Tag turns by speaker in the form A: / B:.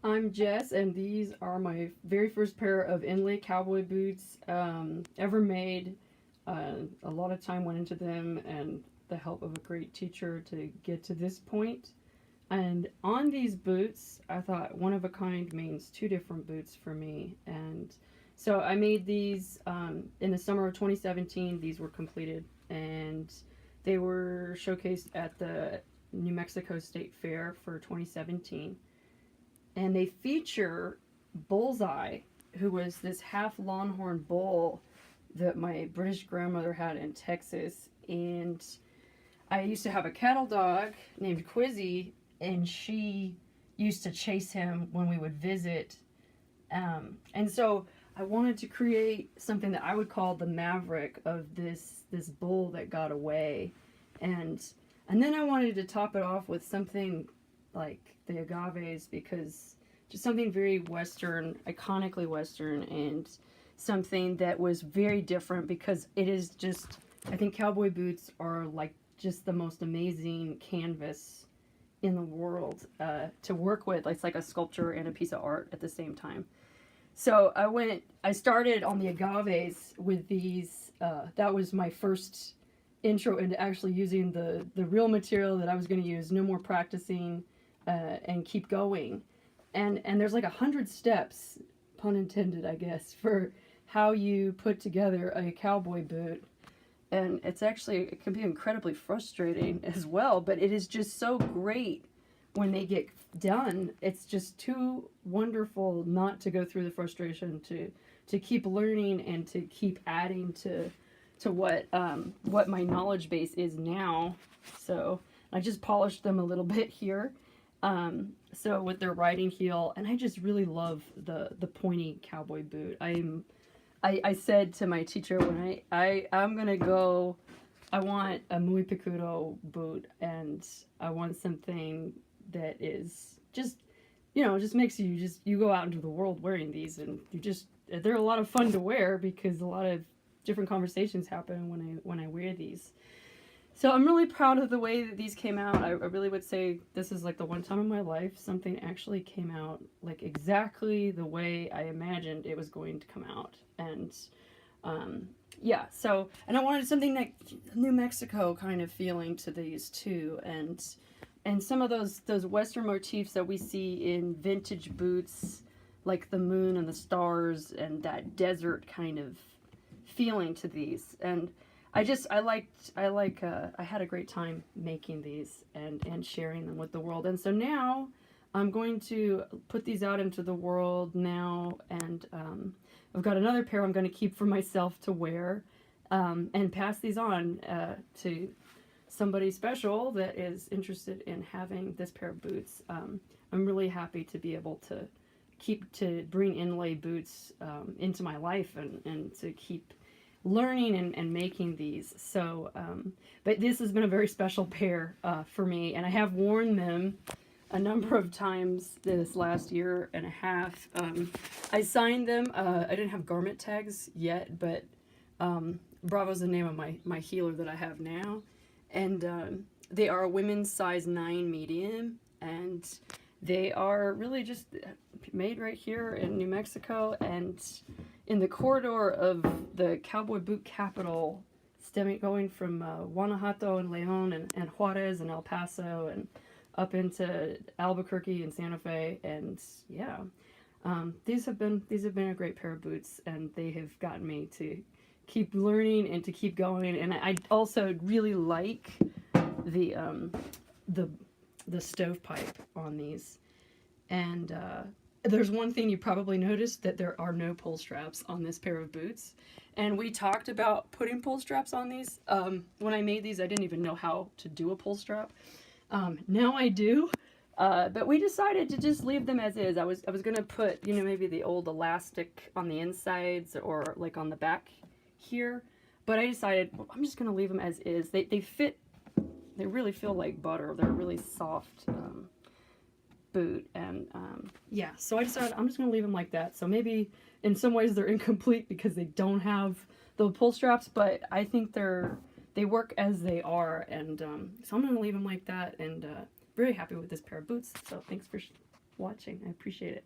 A: I'm Jess, and these are my very first pair of Inlay cowboy boots ever made. A lot of time went into them, and the help of a great teacher to get to this point. And on these boots, I thought one of a kind means two different boots for me. And so I made these in the summer of 2017. These were completed, and they were showcased at the New Mexico State Fair for 2017. And they feature Bullseye, who was this half longhorn bull that my British grandmother had in Texas. And I used to have a cattle dog named Quizzy, and she used to chase him when we would visit. And so I wanted to create something that I would call the Maverick of this bull that got away. And then I wanted to top it off with something like the agaves, because just something very Western, iconically Western, and something that was very different, because it is just, I think cowboy boots are like just the most amazing canvas in the world to work with. It's like a sculpture and a piece of art at the same time. So I started on the agaves with these. That was my first intro into actually using the real material that I was going to use. No more practicing and keep going. And there's like 100 steps, pun intended, I guess, for how you put together a cowboy boot. And it can be incredibly frustrating as well, but it is just so great when they get done. It's just too wonderful not to go through the frustration, to keep learning and to keep adding to what my knowledge base is now. So I just polished them a little bit here. So with their riding heel, and I just really love the pointy cowboy boot. I said to my teacher when I'm gonna go, I want a muy picudo boot, and I want something that is just, just makes you go out into the world wearing these, and they're a lot of fun to wear, because a lot of different conversations happen when I wear these. So I'm really proud of the way that these came out. I really would say this is like the one time in my life something actually came out like exactly the way I imagined it was going to come out. And yeah, so, and I wanted something like New Mexico kind of feeling to these too. And some of those Western motifs that we see in vintage boots, like the moon and the stars and that desert kind of feeling to these. And I had a great time making these and sharing them with the world. And so now I'm going to put these out into the world now, and I've got another pair I'm going to keep for myself to wear, and pass these on to somebody special that is interested in having this pair of boots. I'm really happy to be able to bring Inlay Boots into my life, and to keep learning and making these. So but this has been a very special pair for me, and I have worn them a number of times this last year and a half. I signed them. I didn't have garment tags yet, but Bravo's the name of my heeler that I have now, and they are a women's size 9 medium, and they are really just made right here in New Mexico, and in the corridor of the cowboy boot capital, going from Guanajuato and Leon and Juarez and El Paso and up into Albuquerque and Santa Fe. And yeah, these have been a great pair of boots, and they have gotten me to keep learning and to keep going. And I also really like the stovepipe on these. And there's one thing you probably noticed, that there are no pull straps on this pair of boots. And we talked about putting pull straps on these. When I made these, I didn't even know how to do a pull strap. Now I do. But we decided to just leave them as is. I was going to put, maybe the old elastic on the insides, or like on the back here. But I decided, well, I'm just going to leave them as is. They fit, they really feel like butter. They're really soft boot, and yeah, so I decided I'm just gonna leave them like that. So maybe in some ways they're incomplete because they don't have the pull straps, but I think they work as they are, and so I'm gonna leave them like that, and very happy with this pair of boots. So thanks for watching. I appreciate it.